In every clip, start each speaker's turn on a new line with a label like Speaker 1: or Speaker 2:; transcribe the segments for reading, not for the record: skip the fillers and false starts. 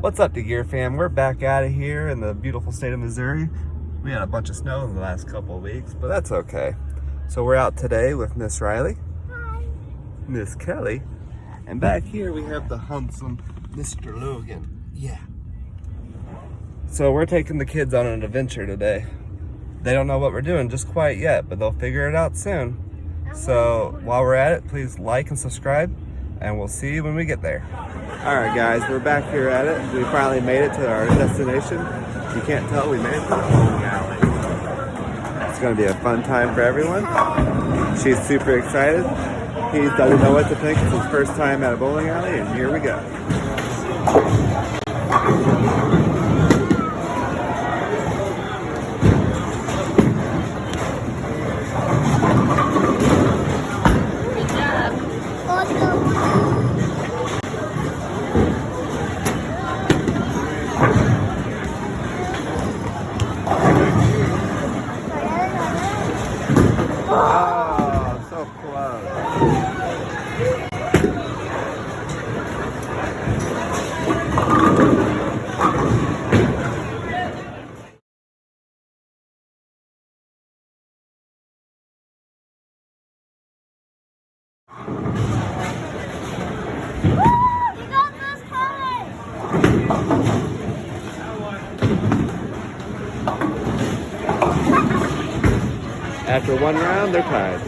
Speaker 1: What's up, Gear fam? We're back out of here in the beautiful state of Missouri. We had a bunch of snow in the last couple of weeks, but that's okay. So we're out today with Miss Riley, Miss Kelly, and back here we have the handsome Mr. Logan. Yeah. So we're taking the kids on an adventure today. They don't know what we're doing just quite yet, but they'll figure it out soon. So while we're at it, please like and subscribe, and we'll see you when we get there. All right, guys, we're back here at it. We finally made it to our destination. You can't tell, we made it to the bowling alley. It's gonna be a fun time for everyone. She's super excited. He doesn't know what to think. It's his first time at a bowling alley, and here we go. After one round, they're tied.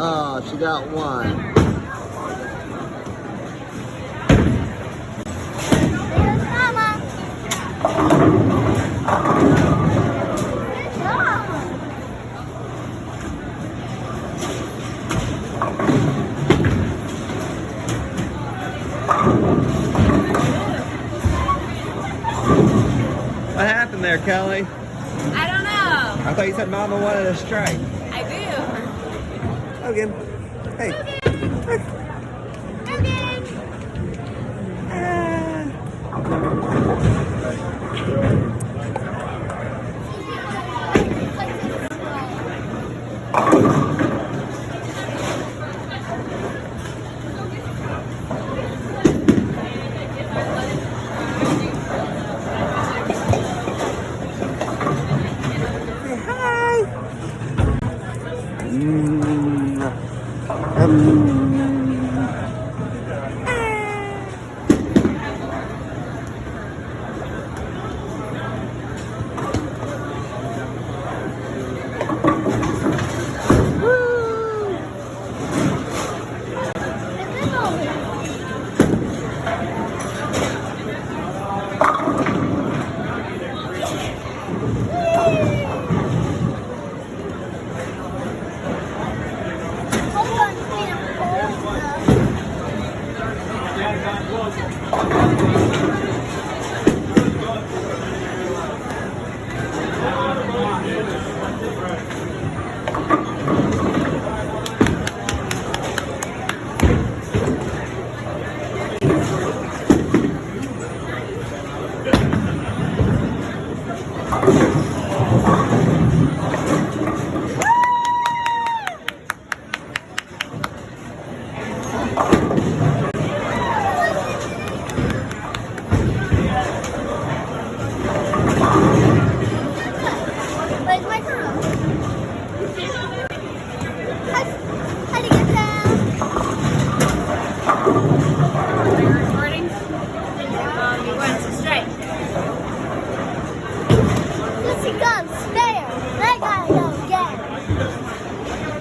Speaker 1: Oh, she got one.
Speaker 2: There's Mama. Good job.
Speaker 1: What happened there, Kelly?
Speaker 2: I don't know.
Speaker 1: I thought you said Mama wanted a strike.
Speaker 2: I do.
Speaker 1: Logan. Hey.
Speaker 2: Logan.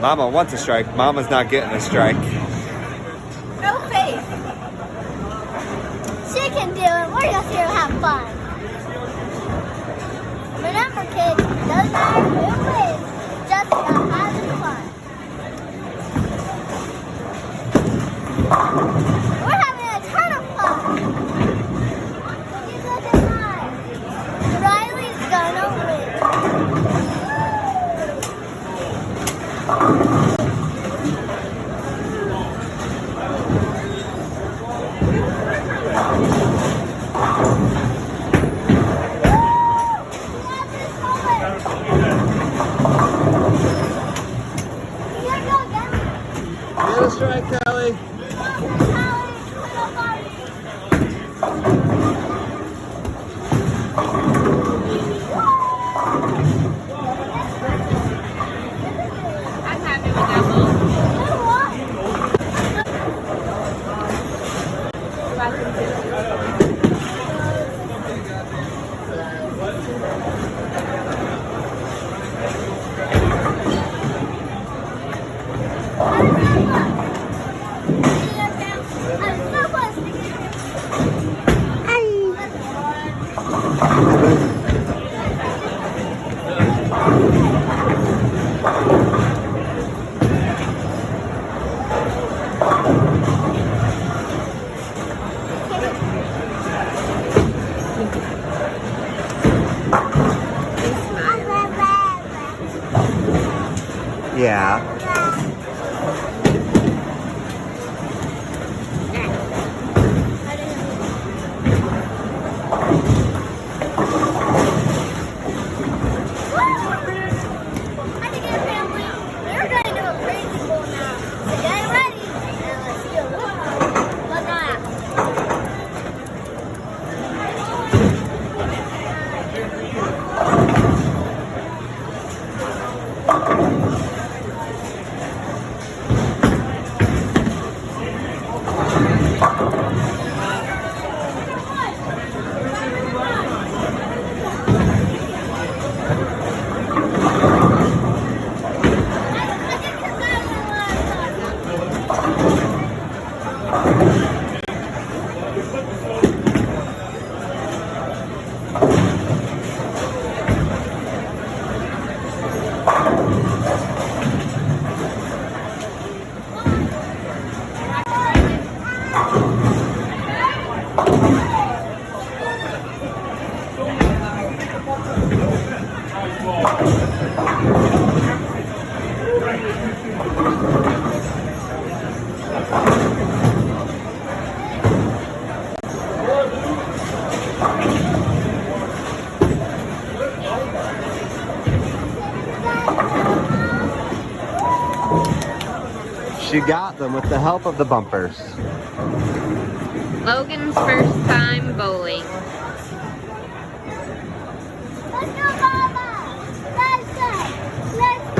Speaker 1: Mama wants a strike. Mama's not getting a strike.
Speaker 2: No faith. She can do it. We're just here to have fun. Remember, kids, it doesn't matter who wins. Just about having fun. We're having a ton of fun. You look at mine. Riley's gonna win.
Speaker 1: Yeah. She got them with the help of the bumpers.
Speaker 3: Logan's first time bowling.
Speaker 2: Let's go, Mama! Let's go! Let's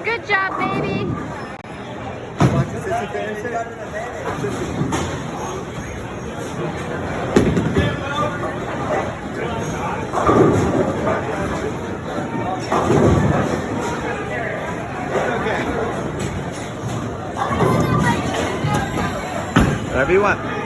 Speaker 3: Good job, baby.
Speaker 1: Whatever you want.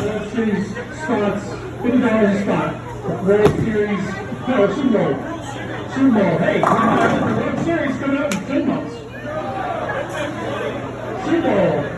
Speaker 4: World Series spots, $50 a spot. World Series, no, Sumo. Sumo, hey, the World Series coming up in 10 months. Sumo.